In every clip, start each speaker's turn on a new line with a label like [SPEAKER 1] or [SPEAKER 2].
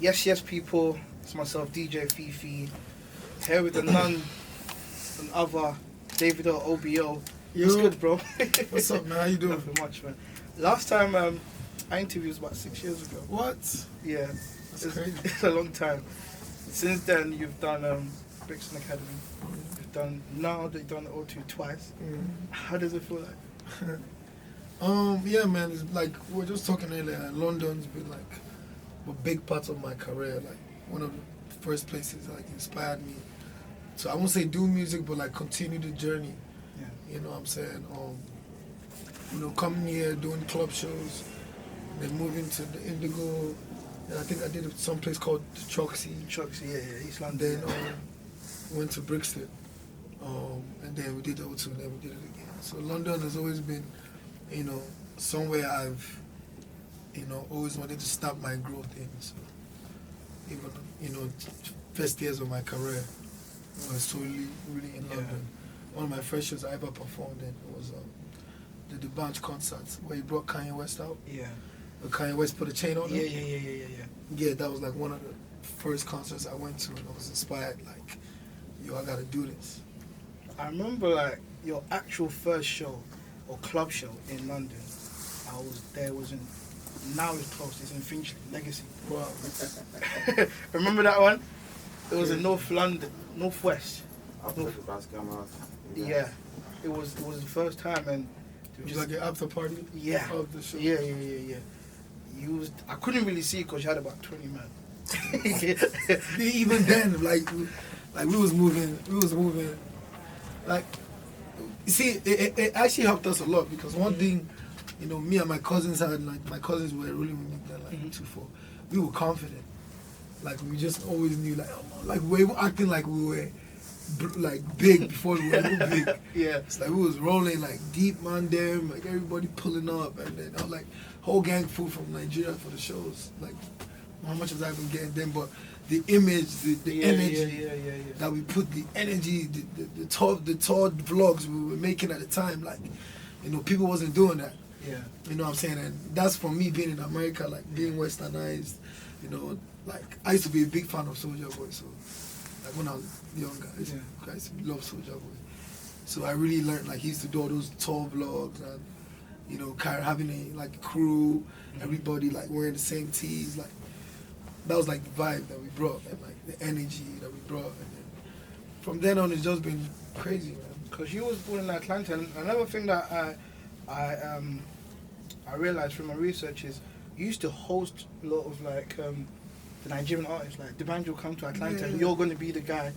[SPEAKER 1] Yes, people. It's myself, DJ FiiFii, here with the none and other Davido OBO. What's good, bro?
[SPEAKER 2] What's up, man? How you doing?
[SPEAKER 1] Nothing much, man. Last time I interviewed was about 6 years ago.
[SPEAKER 2] What?
[SPEAKER 1] Yeah,
[SPEAKER 2] That's crazy.
[SPEAKER 1] It's a long time. Since then, you've done Brixton Academy. You've done you've done O2 twice. How does it feel like?
[SPEAKER 2] Yeah, man. It's like we were just talking earlier. London's been like a big part of my career. Like one of the first places like inspired me. So I won't say do music, but like continue the journey.
[SPEAKER 1] Yeah.
[SPEAKER 2] You know what I'm saying? Coming here, doing club shows, then moving to the Indigo. And I think I did some place called the Choxy,
[SPEAKER 1] yeah, East London.
[SPEAKER 2] Then went to Brixton. And then we did the O2 and then we did it again. So London has always been, somewhere I've, always wanted to start my growth in. So even, first years of my career, I was solely really in London. One of my first shows I ever performed in was the Bunch concerts where he brought Kanye West out.
[SPEAKER 1] Yeah.
[SPEAKER 2] Kanye West put a chain on him.
[SPEAKER 1] Yeah.
[SPEAKER 2] Yeah, that was like one of the first concerts I went to, and I was inspired. Like, yo, I gotta do this.
[SPEAKER 1] I remember like your actual first show or club show in London. I was there. It was in, now it's closed. It's in Finchley, Legacy.
[SPEAKER 2] Wow.
[SPEAKER 1] Remember that one? It was in North London, Northwest. Yeah, it was the first time, and
[SPEAKER 2] it was like an after party.
[SPEAKER 1] Yeah.
[SPEAKER 2] Of the show.
[SPEAKER 1] Yeah. I couldn't really see because you had about 20 men.
[SPEAKER 2] Even then, like we was moving. Like, you see, it actually helped us a lot because one thing, me and my cousins had, like, my cousins were really with me then, like, 2-4. We were confident. Like, we just always knew, like we were acting like we were, like, big before we were even big.
[SPEAKER 1] Yeah.
[SPEAKER 2] It's like we was rolling, like, deep man there, like, everybody pulling up, and then, like, whole gang flew from Nigeria for the shows. Like, how much was I even getting them? But the image, the energy that we put, the energy, the tall vlogs we were making at the time, like, people wasn't doing that.
[SPEAKER 1] Yeah.
[SPEAKER 2] You know what I'm saying? And that's from me being in America, like, being westernized, like, I used to be a big fan of Soulja Boy, so, like, when I was younger, I used to love Soulja Boy. So I really learned, like, he used to do all those tour vlogs and, having a crew, everybody, like, wearing the same tees, like, that was like the vibe that we brought and like the energy that we brought, and then from then on it's just been crazy, man.
[SPEAKER 1] Because you was born in Atlanta, and another thing that I realized from my research is you used to host a lot of like the Nigerian artists, like D'banj will come to Atlanta, and you're going to be the guy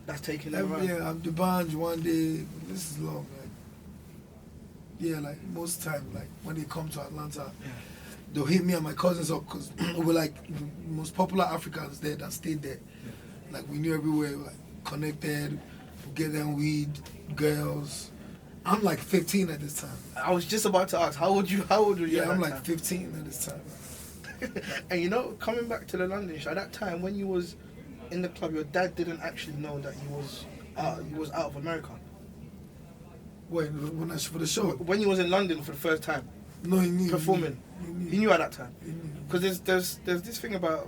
[SPEAKER 1] that's taking them around.
[SPEAKER 2] Yeah, I'm D'banj one day. This is long, like, yeah, like most time, like when they come to Atlanta.
[SPEAKER 1] Yeah.
[SPEAKER 2] They'll hit me and my cousins up because we're like the most popular Africans there that stayed there. Yeah. Like we knew everywhere, like connected, we get them weed, girls. I'm like 15 at this time.
[SPEAKER 1] I was just about to ask, how old were you?
[SPEAKER 2] Yeah, I'm like
[SPEAKER 1] time?
[SPEAKER 2] 15 at this time.
[SPEAKER 1] And coming back to the London show, at that time when you was in the club, your dad didn't actually know that you was out of America.
[SPEAKER 2] Wait, for the show?
[SPEAKER 1] When you was in London for the first time.
[SPEAKER 2] No, he knew.
[SPEAKER 1] Performing. He knew at that time. Because there's this thing about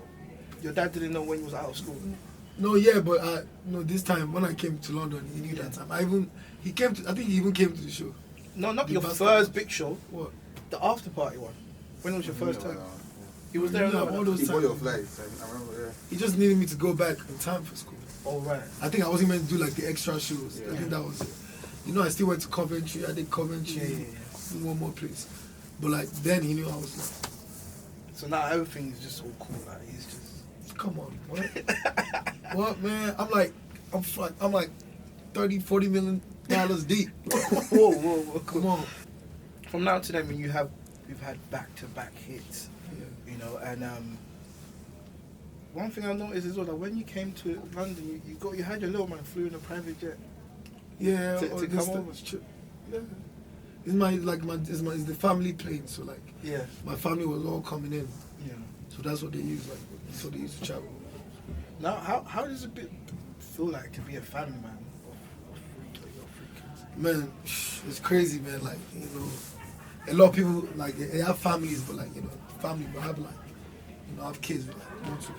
[SPEAKER 1] your dad didn't know when he was out of school.
[SPEAKER 2] No, yeah, but this time when I came to London, he knew that time. I think he even came to the show.
[SPEAKER 1] No, not your first big show.
[SPEAKER 2] What?
[SPEAKER 1] The after party one. When was your first time? He was there
[SPEAKER 2] all those times.
[SPEAKER 3] He bought your flights, I remember, yeah.
[SPEAKER 2] He just needed me to go back in time for school.
[SPEAKER 1] Oh, right.
[SPEAKER 2] I think I wasn't meant to do like the extra shows.
[SPEAKER 1] Yeah.
[SPEAKER 2] I think that was it. I still went to Coventry. I did Coventry. One more place. But like then he knew I was like.
[SPEAKER 1] So now everything is just all cool. Like he's just.
[SPEAKER 2] Come on, what? What, man? I'm like 30-40 million dollars deep.
[SPEAKER 1] Whoa!
[SPEAKER 2] Come on.
[SPEAKER 1] From now to then, we've had back-to-back hits. Yeah. And one thing I noticed is that when you came to London, you had your little man flew in a private jet.
[SPEAKER 2] Yeah.
[SPEAKER 1] To come over.
[SPEAKER 2] Yeah. It's the family plane, so like my family was all coming in.
[SPEAKER 1] Yeah.
[SPEAKER 2] So that's what they use, like so they used to travel.
[SPEAKER 1] Now how does it feel like to be a family man of three kids?
[SPEAKER 2] Man, it's crazy, man. Like, a lot of people like they have families, but like family will have like have kids with like multiple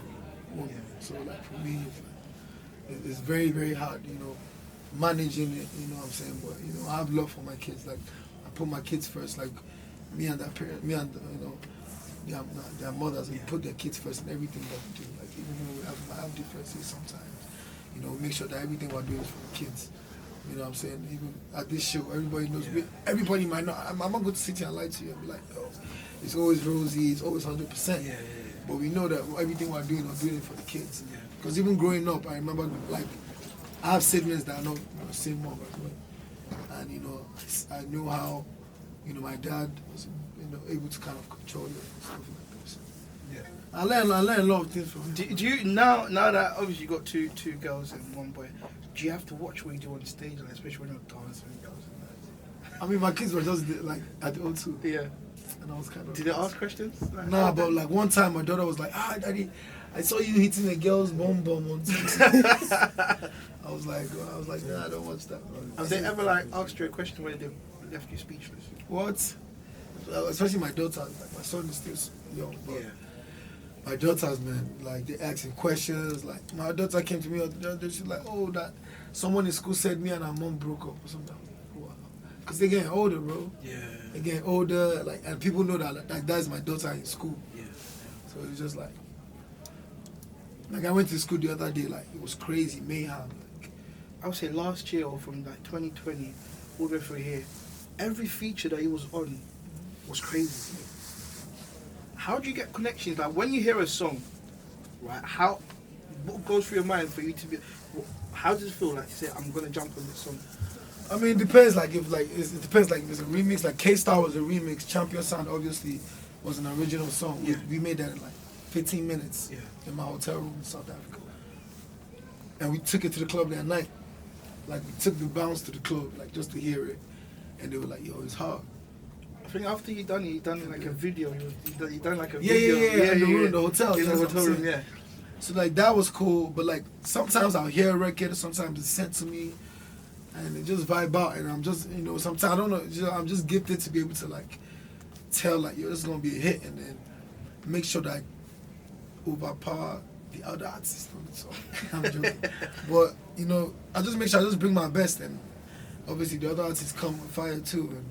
[SPEAKER 2] woman.
[SPEAKER 1] Yeah.
[SPEAKER 2] So like for me, it's very, very hard, managing it, you know what I'm saying? But, I have love for my kids. Like, I put my kids first, like, me and their mothers, and put their kids first in everything that we do. Like, even though I have differences sometimes, make sure that everything we're doing is for the kids. You know what I'm saying? Even at this show, everybody knows. Everybody might not. I'm not going to sit here and lie to you and be like, oh, it's always rosy, it's always 100%.
[SPEAKER 1] Yeah.
[SPEAKER 2] But we know that everything we're doing it for the kids. Because even growing up, I remember, like, I have siblings that are not the same mom as well. And, I know how, my dad was, able to kind of control it and stuff like that. So, I learned a lot of things from him.
[SPEAKER 1] Do you now that obviously you got two girls and one boy, do you have to watch what you do on stage, like, especially when you're dancing with girls and that?
[SPEAKER 2] I mean, my kids were just like at the O2.
[SPEAKER 1] Yeah.
[SPEAKER 2] And I was kind of.
[SPEAKER 1] Did they ask questions? Like,
[SPEAKER 2] nah, but like one time my daughter was like, Daddy, I saw you hitting a girl's bum on TV. I was like, nah, I don't watch that.
[SPEAKER 1] Have they ever like asked you a question where they left you speechless?
[SPEAKER 2] What? Especially my daughter. Like my son is still young, but
[SPEAKER 1] Yeah.
[SPEAKER 2] my daughters, man, like they asking questions. Like my daughter came to me the other day, she's like, oh, that someone in school said me and her mom broke up or something. Wow. Because they're getting older, bro.
[SPEAKER 1] Yeah.
[SPEAKER 2] They're getting older, like, and people know that like that's my daughter in school.
[SPEAKER 1] Yeah.
[SPEAKER 2] So it's just like I went to school the other day, like it was crazy mayhem. Like,
[SPEAKER 1] I would say last year or from like 2020 all the way through here, every feature that he was on was crazy. How do you get connections? Like when you hear a song, right? What goes through your mind for you to be? How does it feel like to say I'm gonna jump on this song?
[SPEAKER 2] I mean, it depends. Like if it depends. Like if it's a remix, like K-Star was a remix. Champion Sound obviously was an original song.
[SPEAKER 1] Yeah.
[SPEAKER 2] We made that in like 15 minutes
[SPEAKER 1] Yeah.
[SPEAKER 2] in my hotel room in South Africa, and we took it to the club that night. Like we took the bounce to the club, like just to hear it, and they were like, "Yo, it's hard."
[SPEAKER 1] I think after you done like a video. You done like a
[SPEAKER 2] Yeah,
[SPEAKER 1] video.
[SPEAKER 2] in the room, the hotel.
[SPEAKER 1] In the
[SPEAKER 2] that's what I'm
[SPEAKER 1] hotel room,
[SPEAKER 2] saying.
[SPEAKER 1] yeah.
[SPEAKER 2] So like that was cool, but like sometimes I'll hear a record, sometimes it's sent to me, and it just vibe out, and I'm just sometimes I don't know, I'm just gifted to be able to like tell like, yo, this is gonna be a hit, and then make sure that I overpower the other artists on the song. I'm joking, but I just make sure I just bring my best, and obviously the other artists come with fire too, and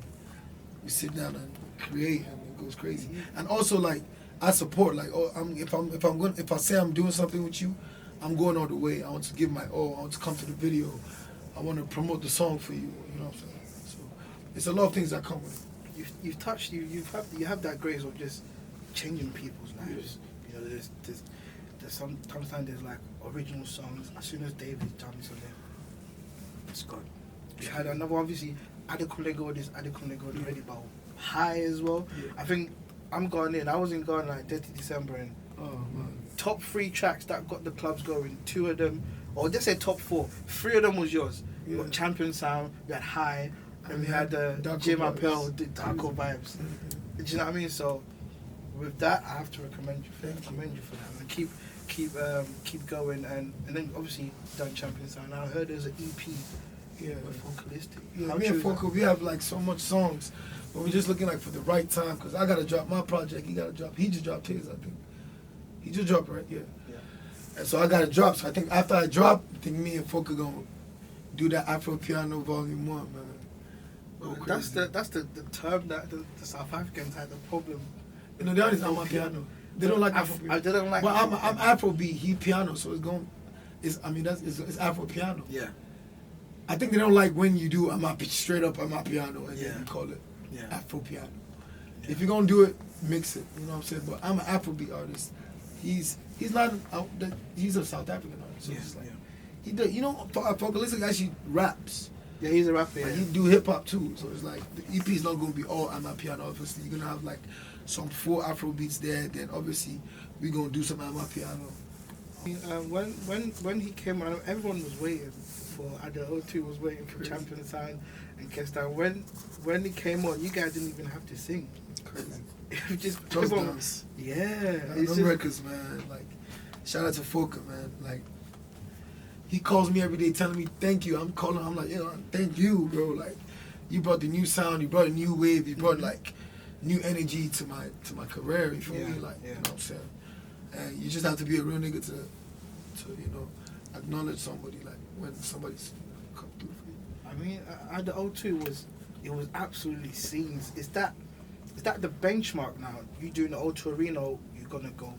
[SPEAKER 2] we sit down and create, and it goes crazy. And also like I support, like, if I say I'm doing something with you, I'm going all the way. I want to give my all. I want to come to the video. I want to promote the song for you. You know what I'm saying? So it's a lot of things that come with it.
[SPEAKER 1] You have that grace of just changing people's lives. There's sometimes there's like original songs. As soon as David jumps on them, it's gone. You had another, obviously, Adekunle this, Adekunle already, but High as well.
[SPEAKER 2] Yeah.
[SPEAKER 1] I think I'm going in. I was in Ghana like 30 December, and
[SPEAKER 2] Oh man.
[SPEAKER 1] top 3 tracks that got the clubs going. 2 of them, or just say top 4. 3 of them was yours. You got Champion Sound, you had High, and we had Jim Appel, the Darko Vibes. Do you know what I mean? So with that, I have to commend you for that. And keep going, and then obviously done Champion Sound. I heard there's an EP.
[SPEAKER 2] Yeah.
[SPEAKER 1] With Vocalistic.
[SPEAKER 2] Yeah, me and Foco, we have like so much songs, but we're just looking like for the right time, because I gotta drop my project, he gotta drop. He just dropped his, I think. He just dropped, right? Yeah. And so I gotta drop. So I think after I drop, I think me and Foco gonna do that Afro Piano Volume 1, man.
[SPEAKER 1] That's the term that the South Africans had the problem.
[SPEAKER 2] They don't like my piano. They don't like Afro piano.
[SPEAKER 1] They don't like.
[SPEAKER 2] Well, I'm Afrobeat, he piano, so it's Afro piano.
[SPEAKER 1] Yeah.
[SPEAKER 2] I think they don't like when you do straight up my piano, and then you call it Afro piano. Yeah. If you're gonna do it, mix it. You know what I'm saying? But I'm an Afrobeat artist. He's not he's a South African artist. So it's like he does. Vocalistic actually raps.
[SPEAKER 1] Yeah, he's a rapper.
[SPEAKER 2] Like, he do hip hop too. So it's like the EP is not gonna be all my piano. Obviously, you're gonna have like some 4 Afro beats there. Then obviously we're gonna do some my piano.
[SPEAKER 1] When he came out, everyone was waiting for the O2 was waiting for Champion Sound and Kestan. When he came on, you guys didn't even have to sing.
[SPEAKER 2] Crazy.
[SPEAKER 1] It just
[SPEAKER 2] dance.
[SPEAKER 1] Yeah.
[SPEAKER 2] It's records, man. Like, shout out to Foka, man. Like, he calls me every day telling me thank you. I'm like, thank you, bro. Like, you brought the new sound, you brought a new wave, you brought like new energy to my career. You feel me? Like, you know what I'm saying? And you just have to be a real nigga to you know, acknowledge somebody, like, when somebody's come through for you.
[SPEAKER 1] I mean, at the O2 it was absolutely scenes. Is that the benchmark now? You doing the O2 Arena, you're gonna go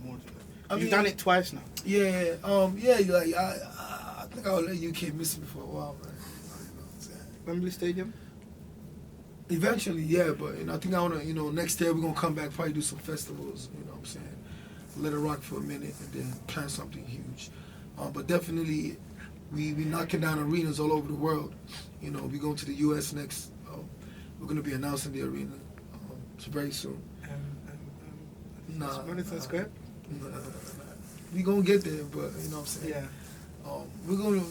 [SPEAKER 1] more than that? You've done it twice now.
[SPEAKER 2] Yeah, like I think I'll let UK miss me for a while, man. You know what I'm saying?
[SPEAKER 1] Wembley Stadium?
[SPEAKER 2] Eventually, yeah, but I think I wanna, next year we're gonna come back, probably do some festivals, you know what I'm saying? Let it rock for a minute and then plan something huge. But definitely, we knocking down arenas all over the world. You know, we going to the US next. We're gonna be announcing the arena very soon.
[SPEAKER 1] Madison Square?
[SPEAKER 2] We gonna get there, but you know what I'm saying.
[SPEAKER 1] Yeah.
[SPEAKER 2] We're gonna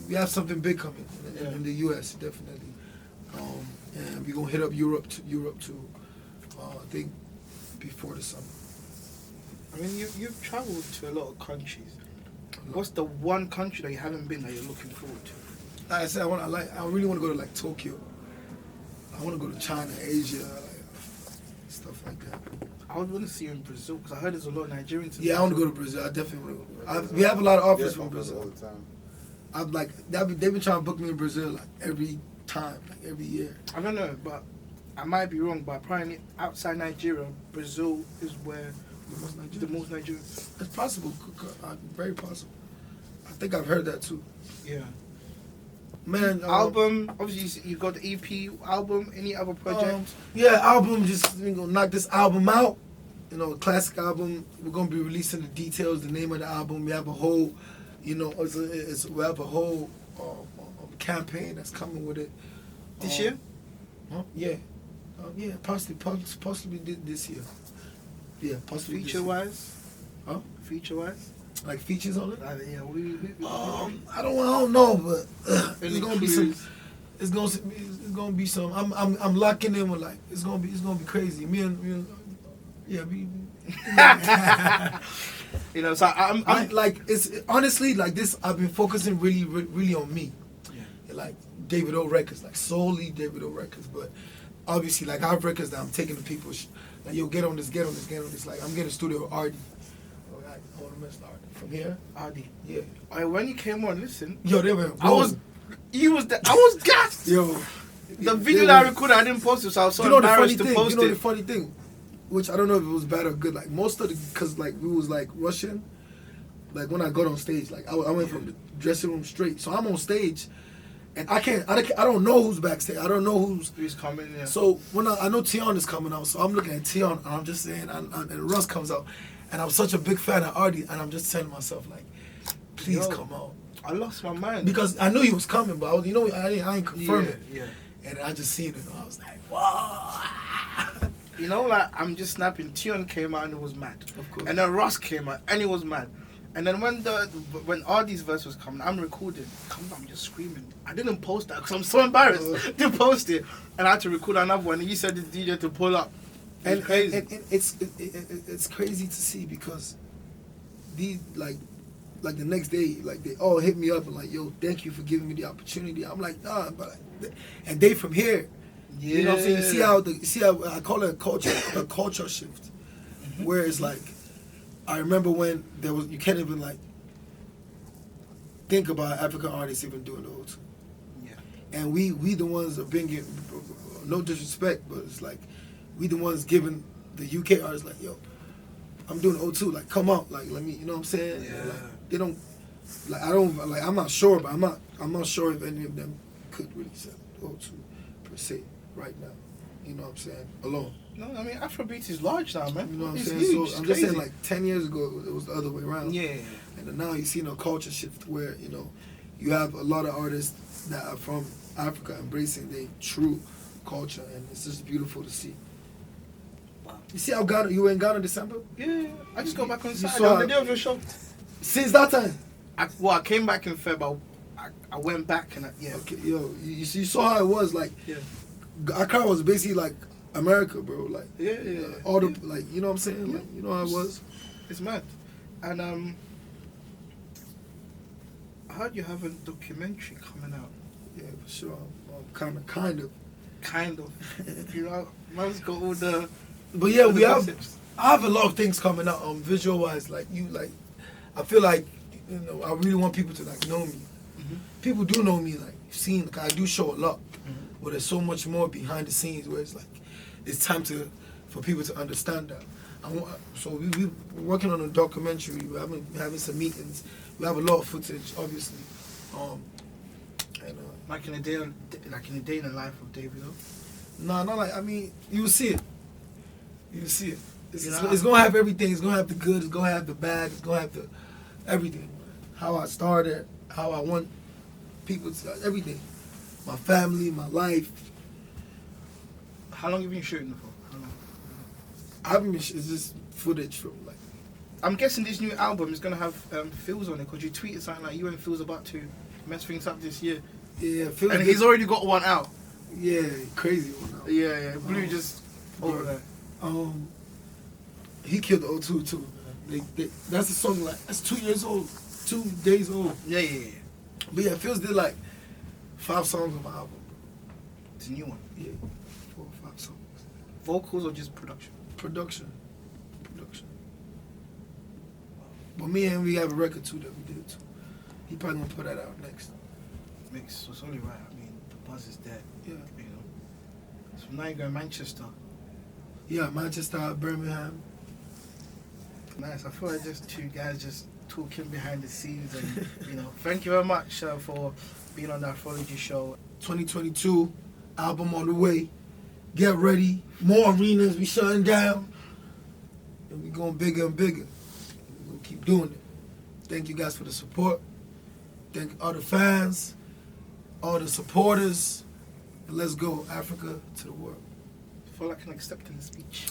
[SPEAKER 2] we have something big coming in the US, definitely. And we're gonna hit up Europe too. I think before the summer.
[SPEAKER 1] I mean, you've traveled to a lot of countries. What's the one country that you haven't been that you're looking forward to?
[SPEAKER 2] Like I said, I really want to go to like Tokyo. I want to go to China, Asia, stuff like that.
[SPEAKER 1] I would want to see you in Brazil because I heard there's a lot of Nigerians.
[SPEAKER 2] Yeah, I want to go to Brazil. I definitely want to go. We have a lot of offers from Brazil
[SPEAKER 3] all the time.
[SPEAKER 2] I'm like, they've been trying to book me in Brazil like every time, like every year.
[SPEAKER 1] I don't know, but I might be wrong. But apparently, outside Nigeria, Brazil is where the most Nigerians.
[SPEAKER 2] It's possible, very possible. I think I've heard that too.
[SPEAKER 1] Yeah.
[SPEAKER 2] Man,
[SPEAKER 1] album. Obviously, you got the EP album. Any other projects?
[SPEAKER 2] Yeah, album. Just gonna knock this album out. You know, a classic album. We're gonna be releasing the details, the name of the album. We have a whole, we have a whole campaign that's coming with it.
[SPEAKER 1] This year?
[SPEAKER 2] Huh? Yeah. Yeah, possibly this year. Yeah, possibly.
[SPEAKER 1] Feature wise?
[SPEAKER 2] Huh?
[SPEAKER 1] Feature wise?
[SPEAKER 2] Like features on it?
[SPEAKER 1] Yeah,
[SPEAKER 2] I don't know, but it's gonna be some. It's gonna be some. I'm locking in with like it's gonna be crazy. Me and yeah,
[SPEAKER 1] you know, so I'm
[SPEAKER 2] like it's honestly like this. I've been focusing really on me. Yeah. Like Davido records, like solely Davido records, but obviously like I have records that I'm taking to people. Like yo, get on this. Like I'm getting a studio with Artie. I want to mention Artie. From here,
[SPEAKER 1] Artie.
[SPEAKER 2] Yeah.
[SPEAKER 1] When you came on, listen.
[SPEAKER 2] Yo, they were.
[SPEAKER 1] I was gassed.
[SPEAKER 2] Yo.
[SPEAKER 1] The video that I recorded, I didn't post it, so I was so embarrassed to post it.
[SPEAKER 2] You know the funny thing, which I don't know if it was bad or good. Like most of because like we was like rushing. Like when I got on stage, like I went from the dressing room straight. So I'm on stage, and I don't know who's backstage. I don't know who's
[SPEAKER 1] coming. Yeah.
[SPEAKER 2] So when I know Tion is coming out, so I'm looking at Tion, and I'm just saying, and Russ comes out. And I'm such a big fan of Artie, and I'm just telling myself, like, please come out.
[SPEAKER 1] I lost my mind.
[SPEAKER 2] Because I knew he was coming, but I ain't confirmed it.
[SPEAKER 1] Yeah.
[SPEAKER 2] And I just seen it, and I was like, wow.
[SPEAKER 1] You know, like, I'm just snapping. Tion came out, and it was mad.
[SPEAKER 2] Of course.
[SPEAKER 1] And then Ross came out, and it was mad. And then when Artie's verse was coming, I'm recording. I'm just screaming. I didn't post that because I'm so embarrassed to post it. And I had to record another one. And you said the DJ to pull up.
[SPEAKER 2] And
[SPEAKER 1] crazy.
[SPEAKER 2] And it's crazy to see because these like the next day, like they all hit me up and like, yo, thank you for giving me the opportunity. I'm like, nah, but and they from here, you know what I'm saying? You see how I call it a culture shift, where it's like, I remember when you can't even like think about African artists even doing the O2.
[SPEAKER 1] Yeah.
[SPEAKER 2] And we the ones that bringing, no disrespect, but it's like. We the ones giving the UK artists like, yo, I'm doing O2, like come out, like let me, you know what I'm saying?
[SPEAKER 1] Yeah.
[SPEAKER 2] Like, they don't, like I don't, like I'm not sure, but I'm not sure if any of them could really sell O2 per se right now. You know what I'm saying? Alone.
[SPEAKER 1] No, I mean Afrobeat is large now, man.
[SPEAKER 2] You know what I'm
[SPEAKER 1] it's
[SPEAKER 2] saying?
[SPEAKER 1] Huge.
[SPEAKER 2] So I'm just saying, like 10 years ago, it was the other way around.
[SPEAKER 1] Yeah.
[SPEAKER 2] And then now you see a culture shift where you have a lot of artists that are from Africa embracing their true culture, and it's just beautiful to see. You see how Ghana, you were in Ghana in December?
[SPEAKER 1] Yeah, I just got back on Saturday on the day of your show.
[SPEAKER 2] Since that time?
[SPEAKER 1] I came back in Feb, I went back and
[SPEAKER 2] Okay, yo, you saw how it was, like,
[SPEAKER 1] yeah.
[SPEAKER 2] Accra was basically like America, bro, like,
[SPEAKER 1] yeah.
[SPEAKER 2] All the, like, you know what I'm saying? Like, you know how it was?
[SPEAKER 1] It's mad. And, I heard you have a documentary coming out.
[SPEAKER 2] Yeah, for sure. Kind of.
[SPEAKER 1] Kind of. You know, man's got all the...
[SPEAKER 2] But yeah, we have.
[SPEAKER 1] gossips.
[SPEAKER 2] I have a lot of things coming out visual wise. Like I feel like I really want people to like know me.
[SPEAKER 1] Mm-hmm.
[SPEAKER 2] People do know me, like seen. Like, I do show a lot, but there's so much more behind the scenes where it's like it's time for people to understand that. So we're working on a documentary. We're having some meetings. We have a lot of footage, obviously.
[SPEAKER 1] Like in a day in the life of Davido.
[SPEAKER 2] No, not like, I mean, you'll see it. You'll see it. It's
[SPEAKER 1] You know,
[SPEAKER 2] going to have everything. It's going to have the good. It's going to have the bad. It's going to have the everything. How I started, how I want people to, everything. My family, my life.
[SPEAKER 1] How long have you been shooting for? How long?
[SPEAKER 2] I've been, it's just footage from like.
[SPEAKER 1] I'm guessing this new album is going to have Phil's on it, because you tweeted something like you and Phil's about to mess things up this year.
[SPEAKER 2] Yeah, Phil.
[SPEAKER 1] And he's already got one out.
[SPEAKER 2] Yeah, crazy one out.
[SPEAKER 1] Yeah. Blue just over there.
[SPEAKER 2] He killed the O2 too. That's a song like that's 2 years old, 2 days old.
[SPEAKER 1] Yeah.
[SPEAKER 2] But yeah, Phil's did like 5 songs on my album.
[SPEAKER 1] It's a new one.
[SPEAKER 2] Yeah, 4 or 5 songs.
[SPEAKER 1] Vocals or just production?
[SPEAKER 2] Production. But me and we have a record too that we did too. He probably gonna put that out next.
[SPEAKER 1] Mix. So it's only right. I mean, the buzz is there.
[SPEAKER 2] Yeah.
[SPEAKER 1] You know. So now you go to Manchester.
[SPEAKER 2] Yeah, Manchester, Birmingham.
[SPEAKER 1] Nice. I feel like just two guys just talking behind the scenes, and thank you very much for being on the Afrology Show.
[SPEAKER 2] 2022 album on the way. Get ready. More arenas. We shutting down, and we going bigger and bigger. We're gonna keep doing it. Thank you guys for the support. Thank all the fans, all the supporters, and let's go Africa to the world.
[SPEAKER 1] I feel like an acceptance speech.